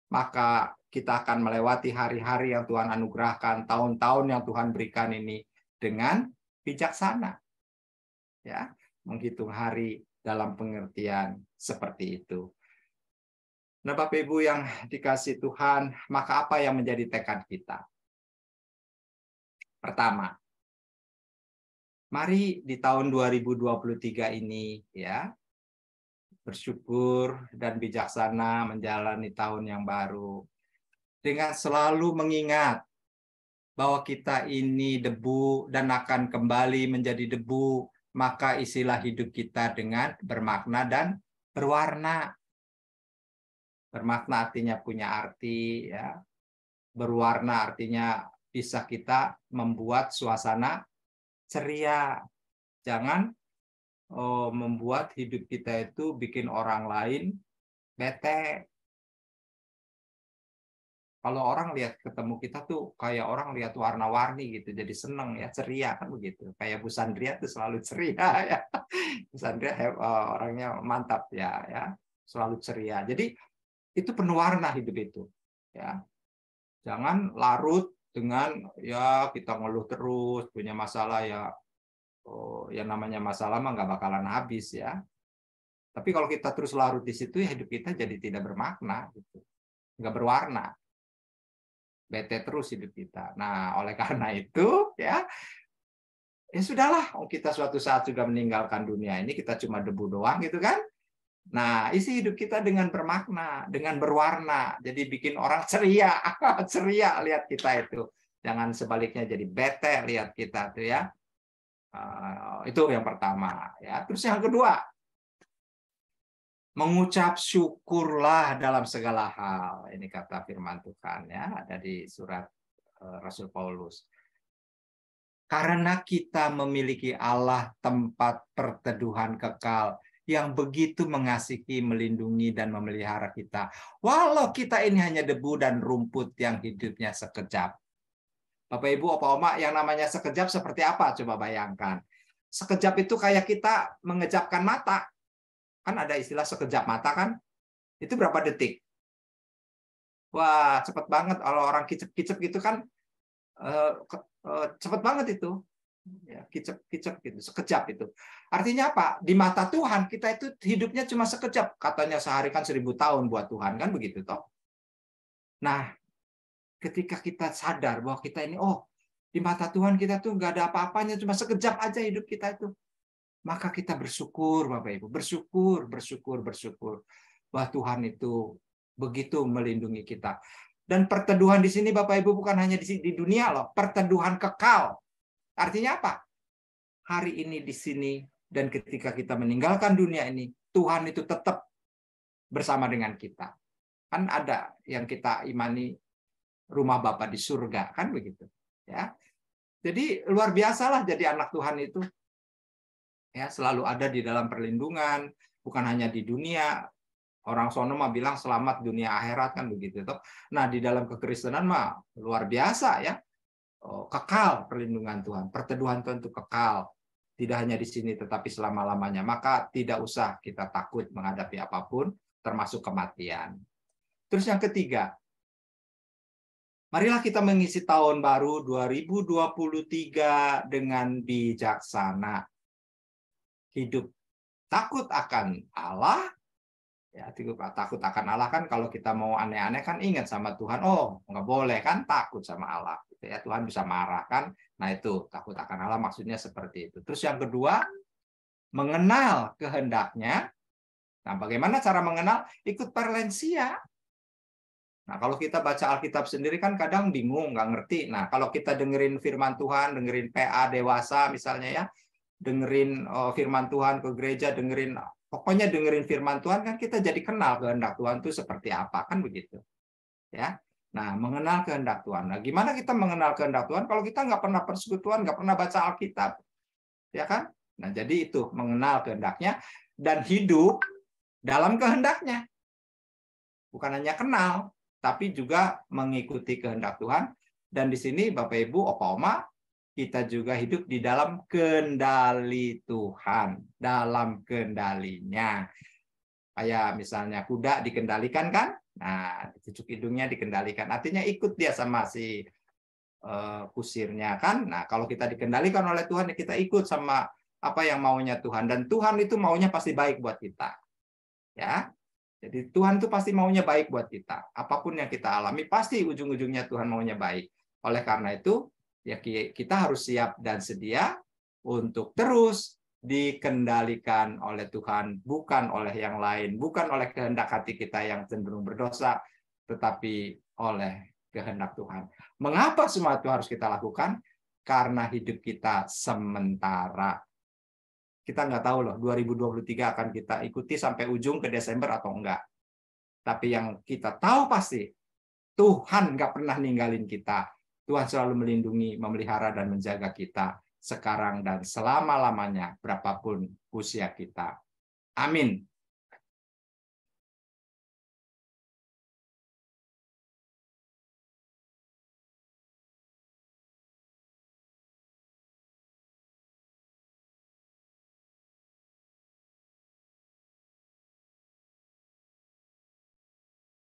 maka kita akan melewati hari-hari yang Tuhan anugerahkan, tahun-tahun yang Tuhan berikan ini dengan bijaksana. Ya, menghitung hari dalam pengertian seperti itu. Nah, Bapak Ibu yang dikasih Tuhan, maka apa yang menjadi tekad kita? Pertama, mari di tahun 2023 ini ya, bersyukur, dan bijaksana menjalani tahun yang baru. Dengan selalu mengingat bahwa kita ini debu dan akan kembali menjadi debu, maka isilah hidup kita dengan bermakna dan berwarna. Bermakna artinya punya arti, ya. Berwarna artinya bisa kita membuat suasana ceria. Jangan membuat hidup kita itu bikin orang lain bete. Kalau orang lihat ketemu kita tuh kayak orang lihat warna-warni gitu, jadi seneng ya, ceria kan begitu. Kayak Bu Sandria tuh selalu ceria ya. Bu Sandria orangnya mantap ya, selalu ceria. Jadi itu penuh warna hidup itu, ya. Jangan larut dengan ya kita ngeluh terus, punya masalah ya. Yang namanya masalah mah nggak bakalan habis ya. Tapi kalau kita terus larut di situ, ya hidup kita jadi tidak bermakna, gitu, nggak berwarna, bete terus hidup kita. Nah, oleh karena itu ya sudahlah, kita suatu saat juga meninggalkan dunia ini, kita cuma debu doang gitu kan. Nah, isi hidup kita dengan bermakna, dengan berwarna, jadi bikin orang ceria, ceria lihat kita itu. Jangan sebaliknya jadi bete lihat kita tuh ya. Itu yang pertama ya. Terus yang kedua, mengucap syukurlah dalam segala hal. Ini kata firman Tuhan ya, ada di surat Rasul Paulus. Karena kita memiliki Allah tempat perteduhan kekal yang begitu mengasihi, melindungi dan memelihara kita. Walau kita ini hanya debu dan rumput yang hidupnya sekejap. Bapak Ibu, Opa Oma, yang namanya sekejap seperti apa? Coba bayangkan. Sekejap itu kayak kita mengejapkan mata. Kan ada istilah sekejap mata kan? Itu berapa detik? Wah, cepet banget. Kalau orang kicep-kicep gitu kan, cepet banget itu. Ya, kicep-kicep gitu, sekejap itu. Artinya apa? Di mata Tuhan, kita itu hidupnya cuma sekejap. Katanya sehari kan 1000 tahun buat Tuhan, kan begitu toh? Nah, ketika kita sadar bahwa kita ini, di mata Tuhan kita tuh nggak ada apa-apanya, cuma sekejap aja hidup kita itu. Maka kita bersyukur, Bapak Ibu. Bersyukur. Bahwa Tuhan itu begitu melindungi kita. Dan perteduhan di sini, Bapak Ibu, bukan hanya di dunia loh. Perteduhan kekal. Artinya apa? Hari ini di sini, dan ketika kita meninggalkan dunia ini, Tuhan itu tetap bersama dengan kita. Kan ada yang kita imani, rumah Bapa di surga, kan begitu ya. Jadi luar biasalah jadi anak Tuhan itu ya, selalu ada di dalam perlindungan, bukan hanya di dunia. Orang sono mah bilang selamat dunia akhirat, kan begitu toh. Nah, di dalam kekristenan mah luar biasa ya, kekal perlindungan Tuhan, perteduhan Tuhan itu kekal, tidak hanya di sini tetapi selama-lamanya. Maka tidak usah kita takut menghadapi apapun, termasuk kematian. Terus yang ketiga, marilah kita mengisi tahun baru 2023 dengan bijaksana. Hidup takut akan Allah. Ya, takut akan Allah kan kalau kita mau aneh-aneh kan ingat sama Tuhan. Oh, nggak boleh kan takut sama Allah. Gitu ya, Tuhan bisa marah kan. Nah itu, takut akan Allah maksudnya seperti itu. Terus yang kedua, mengenal kehendaknya. Nah, bagaimana cara mengenal? Ikut perlensia. Nah, kalau kita baca Alkitab sendiri kan kadang bingung, nggak ngerti. Nah, kalau kita dengerin firman Tuhan, dengerin PA dewasa misalnya ya, dengerin firman Tuhan ke gereja, pokoknya dengerin firman Tuhan, kan kita jadi kenal kehendak Tuhan itu seperti apa, kan begitu. Ya. Nah, mengenal kehendak Tuhan. Nah, gimana kita mengenal kehendak Tuhan kalau kita nggak pernah persekutuan, nggak pernah baca Alkitab? Ya kan? Nah, jadi itu mengenal kehendaknya dan hidup dalam kehendaknya. Bukan hanya kenal, tapi juga mengikuti kehendak Tuhan. Dan di sini Bapak Ibu, Opa Oma, kita juga hidup di dalam kendali Tuhan, dalam kendalinya. Kayak misalnya kuda dikendalikan kan? Nah, cucuk hidungnya dikendalikan. Artinya ikut dia sama si kusirnya kan? Nah, kalau kita dikendalikan oleh Tuhan, kita ikut sama apa yang maunya Tuhan. Dan Tuhan itu maunya pasti baik buat kita. Ya. Jadi Tuhan itu pasti maunya baik buat kita. Apapun yang kita alami, pasti ujung-ujungnya Tuhan maunya baik. Oleh karena itu, ya kita harus siap dan sedia untuk terus dikendalikan oleh Tuhan, bukan oleh yang lain, bukan oleh kehendak hati kita yang cenderung berdosa, tetapi oleh kehendak Tuhan. Mengapa semua itu harus kita lakukan? Karena hidup kita sementara. Kita nggak tahu loh, 2023 akan kita ikuti sampai ujung ke Desember atau enggak. Tapi yang kita tahu pasti, Tuhan nggak pernah ninggalin kita. Tuhan selalu melindungi, memelihara, dan menjaga kita sekarang dan selama-lamanya, berapapun usia kita. Amin.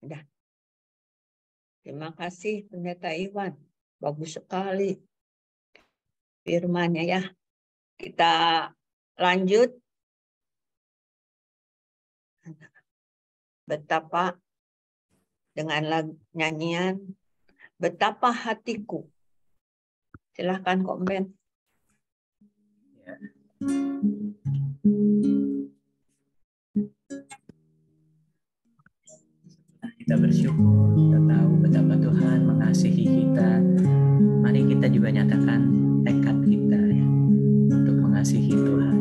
Udah. Terima kasih Pendeta Iwan. Bagus sekali firman-nya ya. Kita lanjut. Betapa dengan nyanyian Betapa Hatiku. Silahkan Kok Ben. Ya. Kita bersyukur, kita tahu betapa Tuhan mengasihi kita. Mari kita juga nyatakan tekad kita ya, untuk mengasihi Tuhan.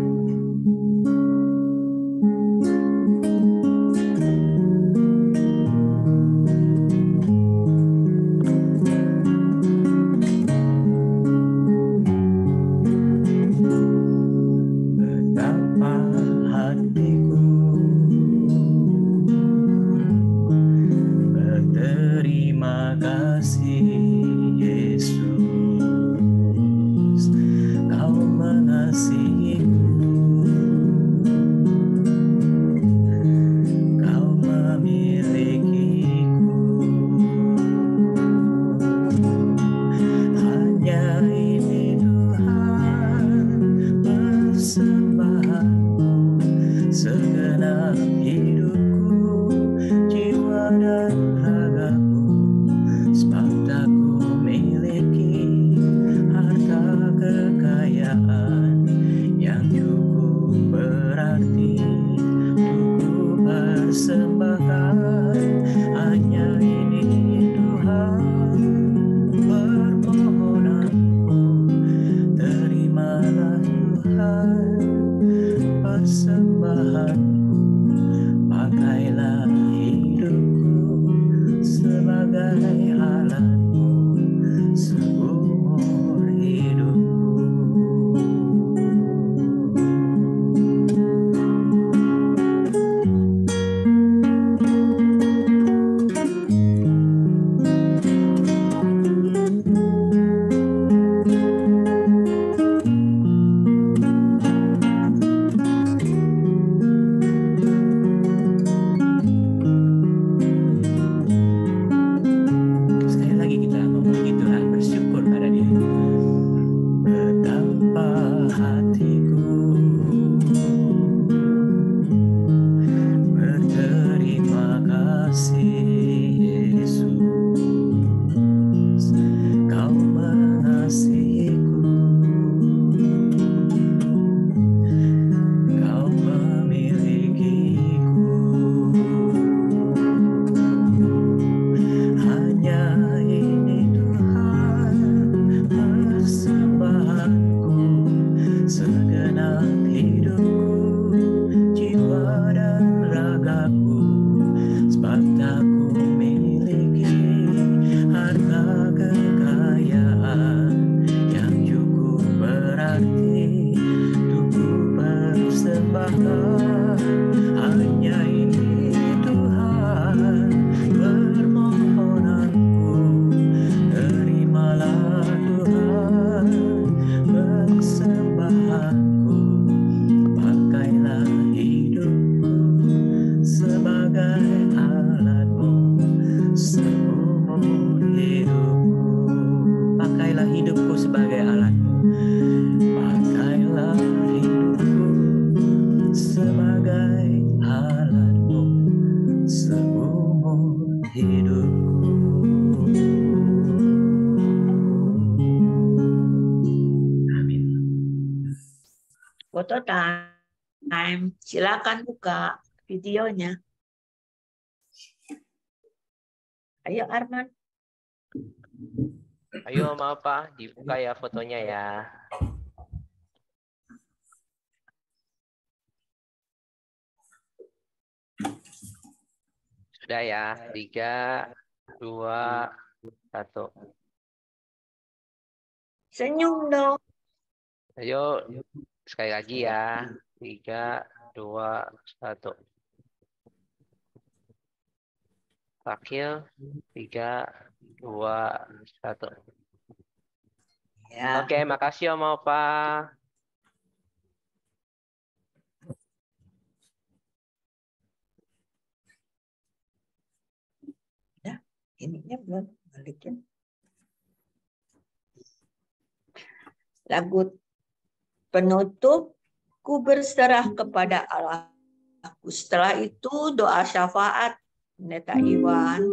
Foto time. Silakan buka videonya. Ayo Arman. Ayo maaf Pak, dibuka ya fotonya ya. Sudah ya, 3, 2, 1. Senyum dong. Ayo, sekali lagi ya. 3, 2, 1. Terakhir, 3, 2, 1. Ya. Oke, makasih Om Opa. Ya, ininya belum balikin. Lagu penutup, ku berserah kepada Allahku. Setelah itu doa syafaat Pendeta Iwan.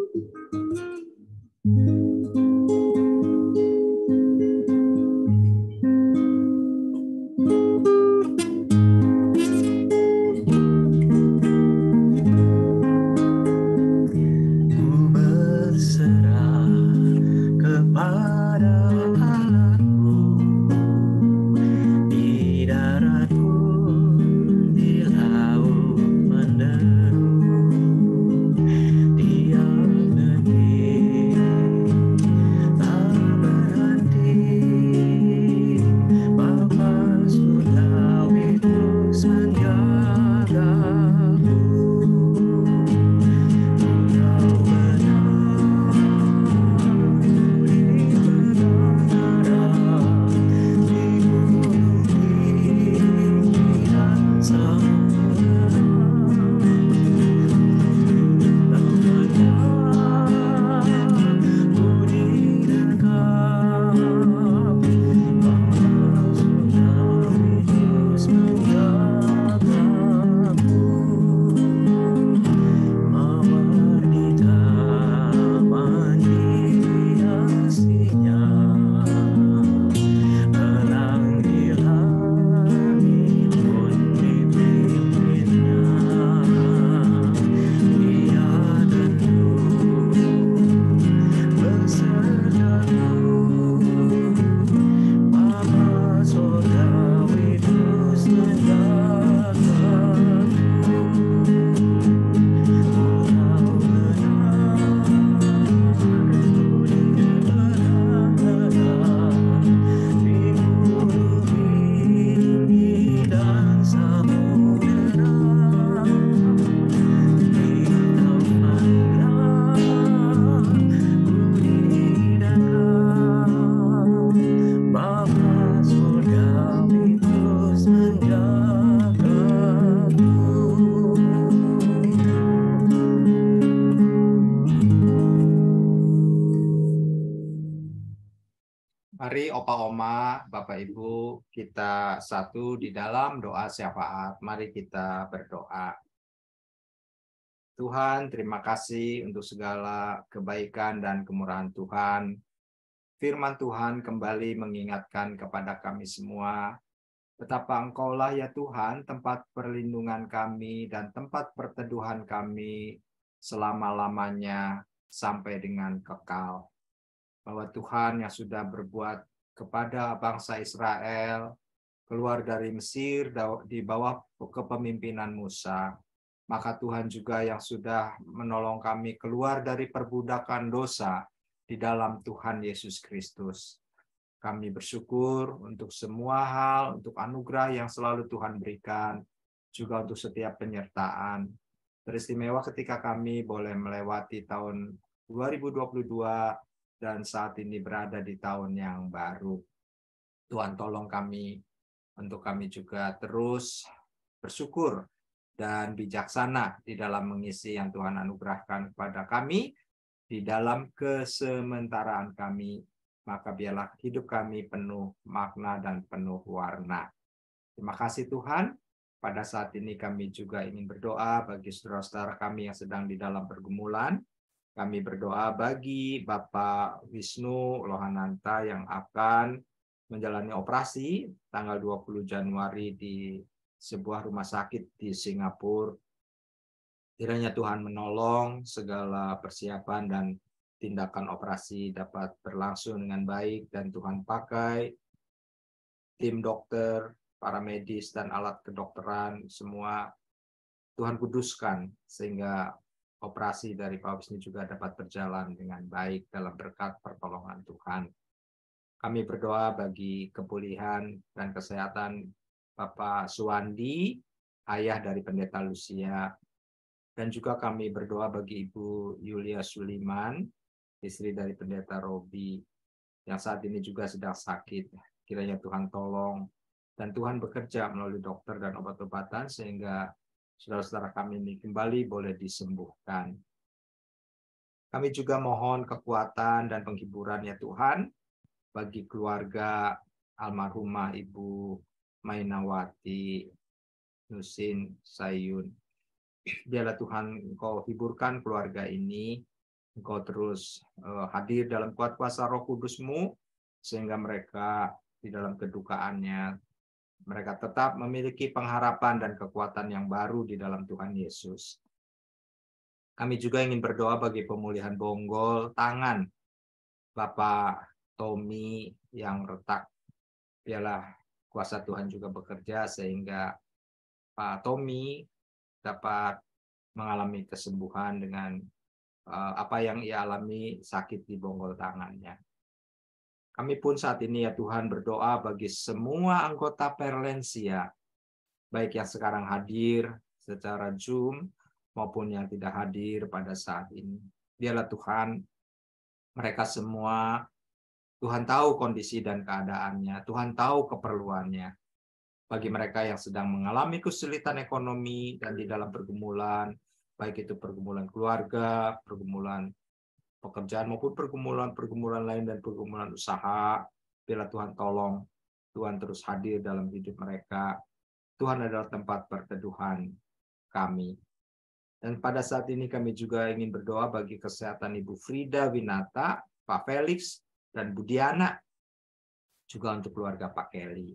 Mari Opa Oma, Bapak Ibu, kita satu di dalam doa syafaat. Mari kita berdoa. Tuhan, terima kasih untuk segala kebaikan dan kemurahan Tuhan. Firman Tuhan kembali mengingatkan kepada kami semua, betapa Engkaulah ya Tuhan, tempat perlindungan kami dan tempat perteduhan kami selama-lamanya sampai dengan kekal. Bahwa Tuhan yang sudah berbuat kepada bangsa Israel, keluar dari Mesir di bawah kepemimpinan Musa, maka Tuhan juga yang sudah menolong kami keluar dari perbudakan dosa di dalam Tuhan Yesus Kristus. Kami bersyukur untuk semua hal, untuk anugerah yang selalu Tuhan berikan, juga untuk setiap penyertaan. Teristimewa ketika kami boleh melewati tahun 2022 dan saat ini berada di tahun yang baru. Tuhan tolong kami, untuk kami juga terus bersyukur dan bijaksana di dalam mengisi yang Tuhan anugerahkan kepada kami, di dalam kesementaraan kami, maka biarlah hidup kami penuh makna dan penuh warna. Terima kasih Tuhan. Pada saat ini kami juga ingin berdoa bagi saudara-saudara kami yang sedang di dalam pergumulan. Kami berdoa bagi Bapak Wisnu Lohananta yang akan menjalani operasi tanggal 20 Januari di sebuah rumah sakit di Singapura. Kiranya Tuhan menolong segala persiapan dan tindakan operasi dapat berlangsung dengan baik, dan Tuhan pakai tim dokter, para medis, dan alat kedokteran semua Tuhan kuduskan sehingga operasi dari Pak Wisnu juga dapat berjalan dengan baik dalam berkat pertolongan Tuhan. Kami berdoa bagi kepulihan dan kesehatan Bapak Suwandi, ayah dari Pendeta Lucia, dan juga kami berdoa bagi Ibu Yulia Suliman, istri dari Pendeta Robi, yang saat ini juga sedang sakit. Kiranya Tuhan tolong, dan Tuhan bekerja melalui dokter dan obat-obatan sehingga saudara-saudara kami ini kembali boleh disembuhkan. Kami juga mohon kekuatan dan penghiburan ya Tuhan bagi keluarga almarhumah Ibu Mainawati Nusin Sayun. Biarlah Tuhan Engkau hiburkan keluarga ini, Engkau terus hadir dalam kuat kuasa Roh Kudus-Mu, sehingga mereka di dalam kedukaannya mereka tetap memiliki pengharapan dan kekuatan yang baru di dalam Tuhan Yesus. Kami juga ingin berdoa bagi pemulihan bonggol tangan Bapak Tommy yang retak. Biarlah kuasa Tuhan juga bekerja sehingga Pak Tommy dapat mengalami kesembuhan dengan apa yang ia alami sakit di bonggol tangannya. Kami pun saat ini ya Tuhan berdoa bagi semua anggota Perlensia, baik yang sekarang hadir secara Zoom maupun yang tidak hadir pada saat ini. Biarlah Tuhan, mereka semua, Tuhan tahu kondisi dan keadaannya, Tuhan tahu keperluannya. Bagi mereka yang sedang mengalami kesulitan ekonomi dan di dalam pergumulan, baik itu pergumulan keluarga, pergumulan pekerjaan maupun pergumulan lain dan pergumulan usaha, biarlah Tuhan tolong, Tuhan terus hadir dalam hidup mereka. Tuhan adalah tempat perteduhan kami. Dan pada saat ini kami juga ingin berdoa bagi kesehatan Ibu Frida Winata, Pak Felix, dan Bu Diana, juga untuk keluarga Pak Kelly.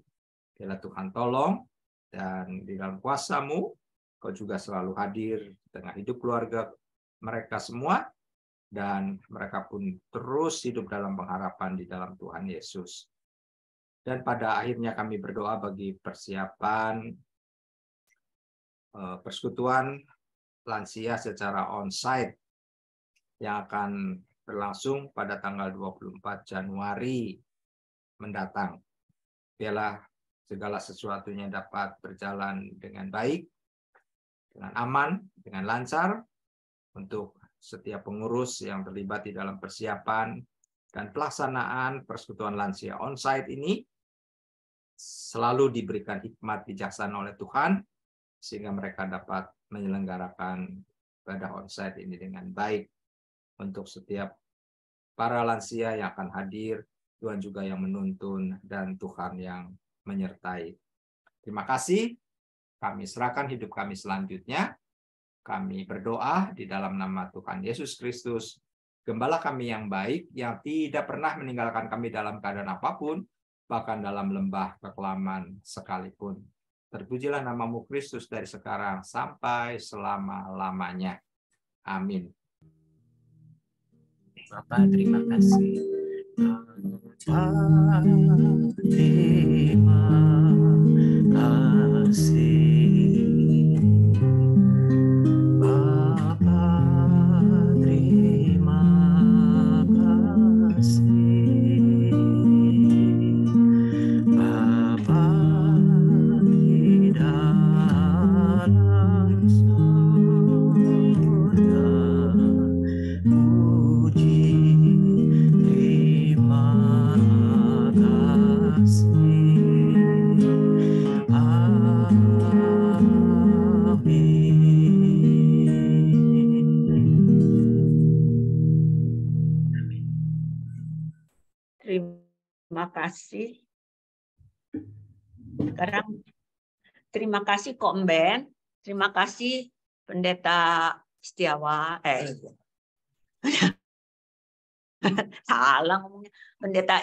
Biarlah Tuhan tolong, dan di dalam kuasa-Mu, Kau juga selalu hadir di tengah hidup keluarga mereka semua, dan mereka pun terus hidup dalam pengharapan di dalam Tuhan Yesus. Dan pada akhirnya kami berdoa bagi persiapan persekutuan lansia secara on-site yang akan berlangsung pada tanggal 24 Januari mendatang. Biarlah segala sesuatunya dapat berjalan dengan baik, dengan aman, dengan lancar, untuk setiap pengurus yang terlibat di dalam persiapan dan pelaksanaan persekutuan lansia on-site ini selalu diberikan hikmat bijaksana oleh Tuhan, sehingga mereka dapat menyelenggarakan ibadah on-site ini dengan baik. Untuk setiap para lansia yang akan hadir, Tuhan juga yang menuntun dan Tuhan yang menyertai. Terima kasih. Kami serahkan hidup kami selanjutnya. Kami berdoa di dalam nama Tuhan Yesus Kristus, Gembala kami yang baik, yang tidak pernah meninggalkan kami dalam keadaan apapun, bahkan dalam lembah kekelaman sekalipun. Terpujilah nama-Mu Kristus dari sekarang sampai selama-lamanya. Amin. Bapak, terima kasih. Bapak, terima kasih. Terima kasih. Sekarang terima kasih Kok Ben, terima kasih Pendeta Setiawan, salah ngomongnya, Pendeta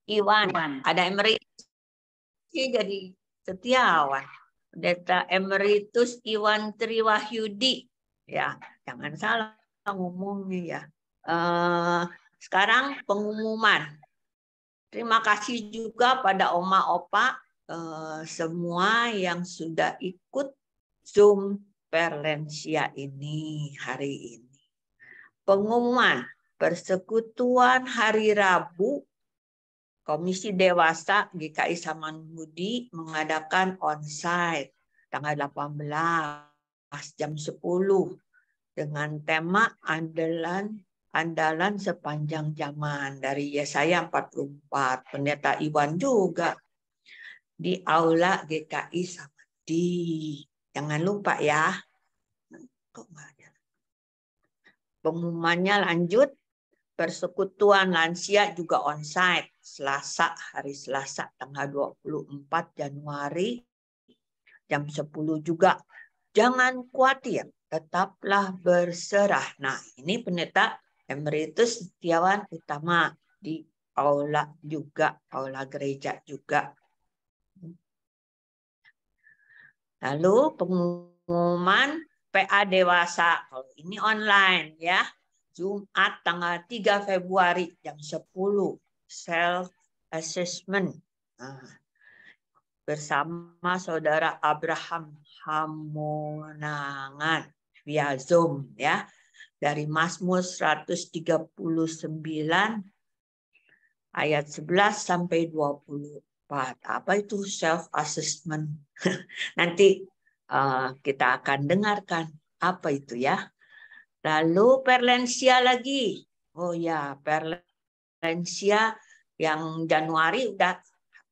Iwan. Ada emeritus jadi Setiawan. Pendeta Emeritus Iwan Triwahyudi. Ya, jangan salah ngomongnya ya. Sekarang pengumuman. Terima kasih juga pada Oma Opa semua yang sudah ikut Zoom Perlensia ini hari ini. Pengumuman Persekutuan Hari Rabu Komisi Dewasa GKI Samanhudi mengadakan onsite tanggal 18 jam 10 dengan tema andalan sepanjang zaman dari Yesaya 44. Pendeta Iwan juga di Aula GKI Samanhudi. Jangan lupa ya. Kok nggak ada? Pengumumannya lanjut. Persekutuan lansia juga onsite Selasa, hari Selasa tanggal 24 Januari jam 10 juga. Jangan khawatir, tetaplah berserah. Nah, ini Pendeta Emeritus Setiawan Utama di aula juga, aula gereja juga. Lalu pengumuman PA Dewasa, kalau ini online ya. Jumat tanggal 3 Februari jam 10 self assessment bersama Saudara Abraham Hamonangan via Zoom ya dari Mazmur 139 ayat 11 sampai 24. Apa itu self assessment? Nanti kita akan dengarkan apa itu ya. Lalu Perlensia lagi. Oh ya, Perlensia yang Januari udah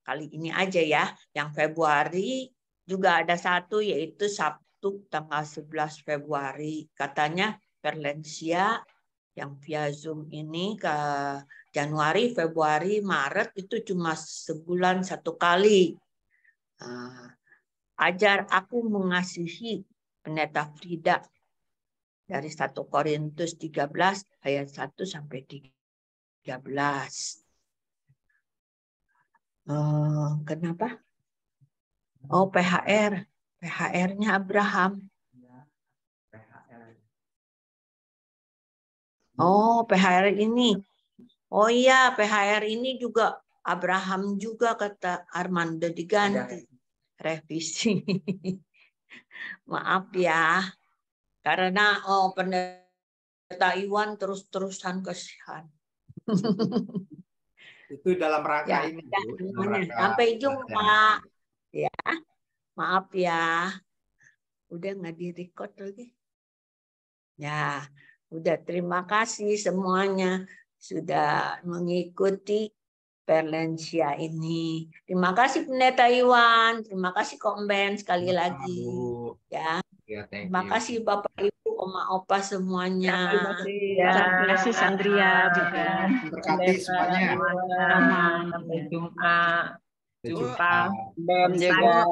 kali ini aja ya. Yang Februari juga ada satu yaitu Sabtu tanggal 11 Februari. Katanya Perlensia yang via Zoom ini ke Januari, Februari, Maret itu cuma sebulan satu kali. Ajar aku mengasihi Pendeta Frida. Dari 1 Korintus 13 ayat 1 sampai 13. Kenapa? Oh, PHR. PHR-nya Abraham. Oh, PHR ini. Oh iya, PHR ini juga Abraham juga kata Armando diganti. Revisi. Maaf ya. Karena Pendeta Iwan terus-terusan kasihan. Itu dalam rangka Ya, ini, Bu. Dalam rangka sampai jumpa. Ya, maaf ya. Udah nggak di-record lagi. Ya, udah terima kasih semuanya sudah mengikuti Perlensia ini. Terima kasih Pendeta Iwan, terima kasih Komben sekali lagi. Ya. Terima kasih Bapak Ibu, Oma Opa semuanya. Terima kasih Sandria juga. Berkati semuanya. Sampai jumpa. Jumpa. Ben juga.